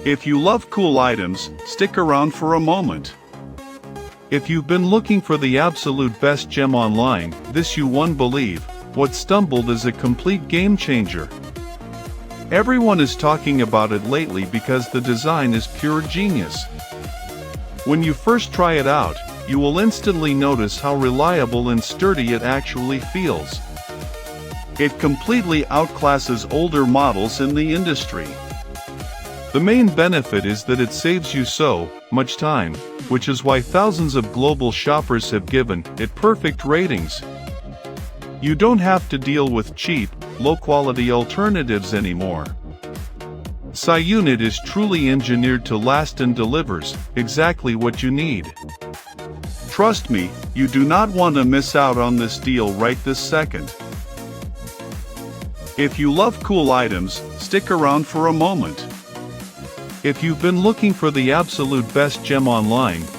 If you love cool items, stick around for a moment. If you've been looking for the absolute best gem online, this you won't believe, what stumbled is a complete game changer. Everyone is talking about it lately because the design is pure genius. When you first try it out, you will instantly notice how reliable and sturdy it actually feels. It completely outclasses older models in the industry. The main benefit is that it saves you so much time, which is why thousands of global shoppers have given it perfect ratings. You don't have to deal with cheap, low-quality alternatives anymore. Unit is truly engineered to last and delivers exactly what you need. Trust me, you do not want to miss out on this deal right this second. If you love cool items, stick around for a moment. If you've been looking for the absolute best gem online,